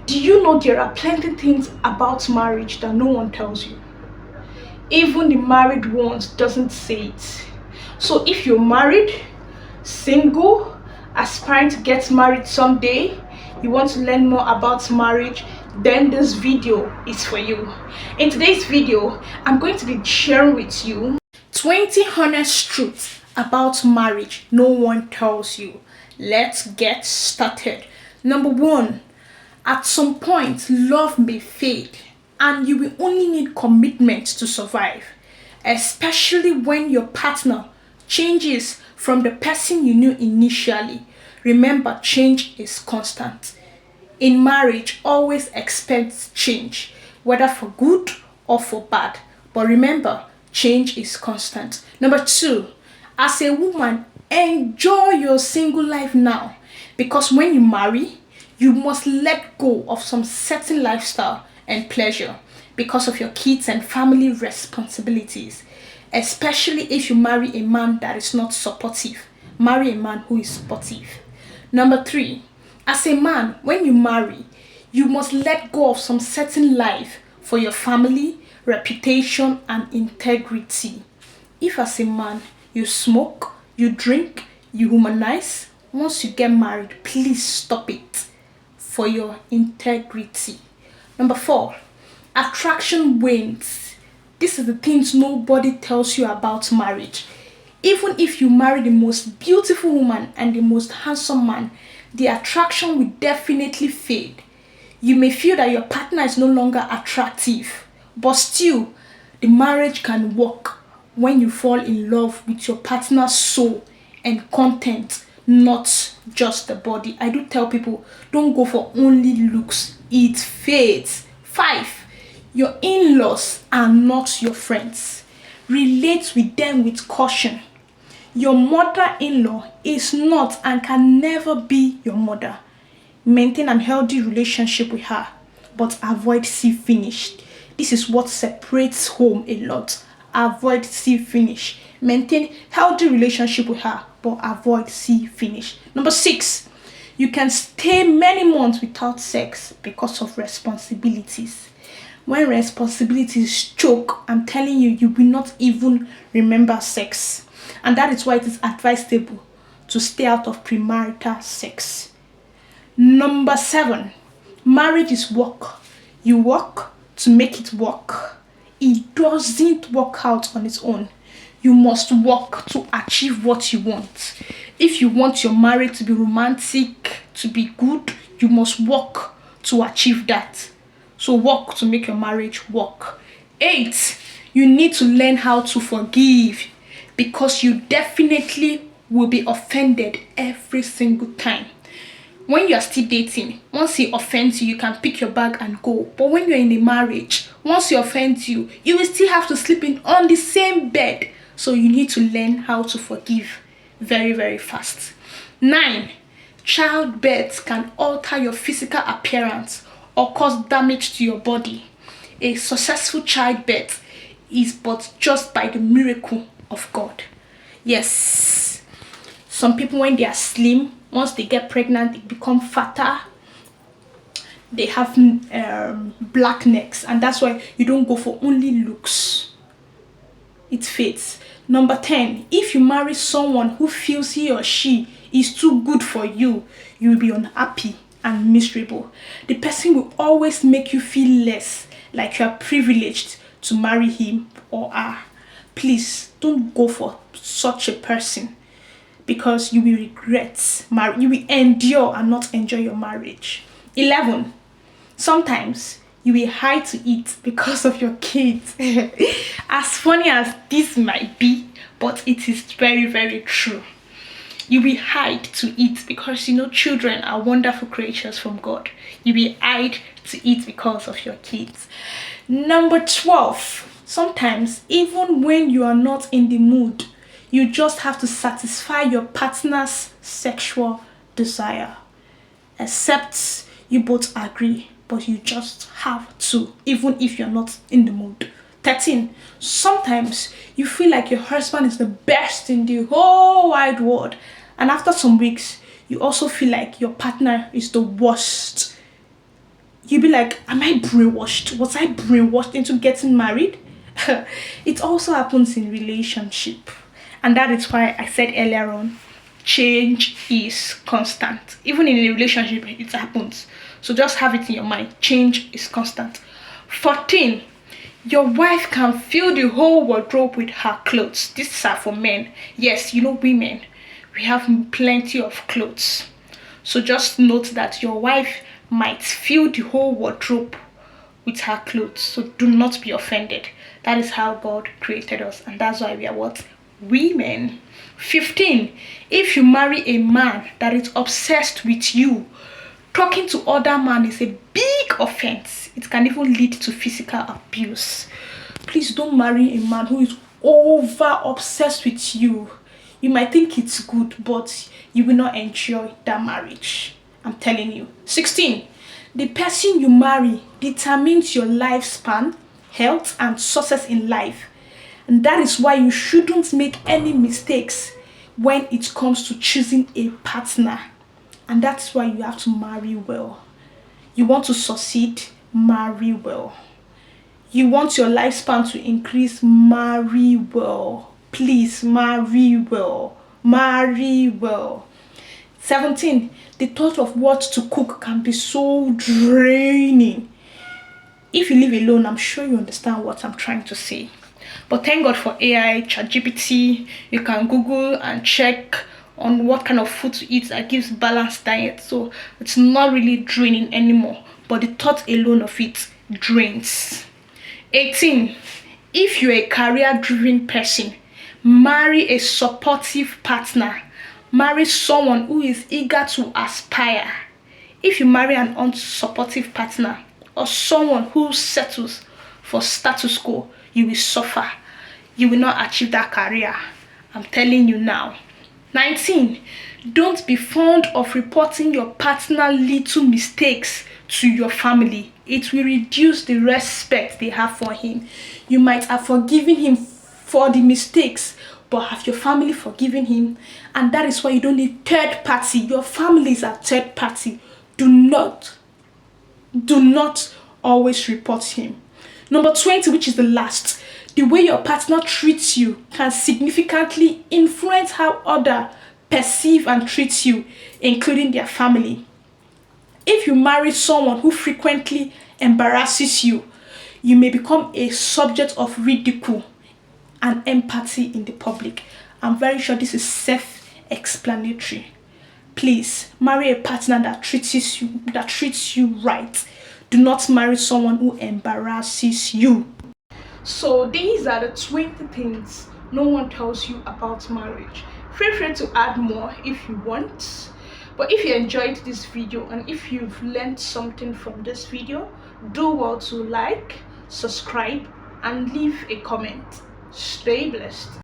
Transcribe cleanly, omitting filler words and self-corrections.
Do you know there are plenty things about marriage that no one tells you? Even the married ones doesn't say it. So if you're married, single, aspiring to get married someday, you want to learn more about marriage, then this video is for you. In today's video, I'm going to be sharing with you 20 honest truths about marriage no one tells you. Let's get started. Number one, at some point, love may fade and you will only need commitment to survive, especially when your partner changes from the person you knew initially. Remember, change is constant. In marriage, always expect change, whether for good or for bad. But remember, change is constant. Number two, as a woman, enjoy your single life now, because when you marry, you must let go of some certain lifestyle and pleasure because of your kids and family responsibilities, especially if you marry a man that is not supportive. Marry a man who is supportive. Number three, as a man, when you marry, you must let go of some certain life for your family, reputation, and integrity. If as a man you smoke, you drink, you humanize, once you get married, please stop it for your integrity. Number four, attraction wanes. This is the things nobody tells you about marriage. Even if you marry the most beautiful woman and the most handsome man, the attraction will definitely fade. You may feel that your partner is no longer attractive, but still, the marriage can work when you fall in love with your partner's soul and content, not just the body. I do tell people, don't go for only looks, it fades. Five, your in-laws are not your friends. Relate with them with caution. Your mother-in-law is not and can never be your mother. Maintain an healthy relationship with her, but avoid see finish. This is what separates home a lot. Avoid see finish. Maintain healthy relationship with her, but avoid see finish. Number six, you can stay many months without sex because of responsibilities. When responsibilities choke, I'm telling you, you will not even remember sex. And that is why it is advisable to stay out of premarital sex. Number seven, marriage is work. You work to make it work. It doesn't work out on its own. You must work to achieve what you want. If you want your marriage to be romantic, to be good, you must work to achieve that. So work to make your marriage work. Eight, you need to learn how to forgive, because you definitely will be offended every single time. When you are still dating, once he offends you, you can pick your bag and go. But when you're in a marriage, once he offends you, you will still have to sleep in on the same bed. So you need to learn how to forgive very, very fast. Nine, childbirth can alter your physical appearance or cause damage to your body. A successful childbirth is but just by the miracle of God. Yes, some people, when they are slim, once they get pregnant, they become fatter. They have black necks, and that's why you don't go for only looks. It fades. Number 10, if you marry someone who feels he or she is too good for you, you will be unhappy and miserable. The person will always make you feel less, like you are privileged to marry him or her. Please don't go for such a person, because you will regret marriage. You will endure and not enjoy your marriage. 11, sometimes you will hide to eat because of your kids. As funny as this might be, but it is very, very true. You will hide to eat because you know children are wonderful creatures from God. You will hide to eat because of your kids. Number 12, sometimes even when you are not in the mood, you just have to satisfy your partner's sexual desire. Except you both agree, but you just have to, even if you're not in the mood. 13, sometimes you feel like your husband is the best in the whole wide world, and after some weeks, you also feel like your partner is the worst You'll be like, am I brainwashed? Was I brainwashed into getting married? It also happens in relationship. And that is why I said earlier on, change is constant. Even in a relationship, it happens. So just have it in your mind. Change is constant. 14. Your wife can fill the whole wardrobe with her clothes. These are for men. Yes, women, we have plenty of clothes. So just note that your wife might fill the whole wardrobe with her clothes. So do not be offended. That is how God created us, and that's why we are what? Women. 15. If you marry a man that is obsessed with you, talking to other men is a big offense. It can even lead to physical abuse. Please don't marry a man who is over obsessed with you. You might think it's good, but you will not enjoy that marriage. I'm telling you. 16. The person you marry determines your lifespan, health, and success in life. And that is why you shouldn't make any mistakes when it comes to choosing a partner. And that's why you have to marry well. You want to succeed, marry well. You want your lifespan to increase, marry well. Please, marry well. Marry well. 17. The thought of what to cook can be so draining. If you live alone, I'm sure you understand what I'm trying to say. But thank God for AI, ChatGPT. You can Google and check on what kind of food to eat that gives balanced diet. So it's not really draining anymore. But the thought alone of it drains. 18. If you're a career-driven person, marry a supportive partner. Marry someone who is eager to aspire. If you marry an unsupportive partner or someone who settles for status quo, you will suffer. You will not achieve that career. I'm telling you now. 19. Don't be fond of reporting your partner's little mistakes to your family. It will reduce the respect they have for him. You might have forgiven him for the mistakes, but have your family forgiven him? And that is why you don't need third party. Your family is a third party. Do not always report him. Number 20, which is the last. The way your partner treats you can significantly influence how others perceive and treat you, including their family. If you marry someone who frequently embarrasses you, you may become a subject of ridicule and empathy in the public. I'm very sure this is self-explanatory. Please marry a partner that treats you right. Do not marry someone who embarrasses you. So these are the 20 things no one tells you about marriage. Feel free to add more if you want. But if you enjoyed this video and if you've learned something from this video, do well to like, subscribe, and leave a comment. Stay blessed.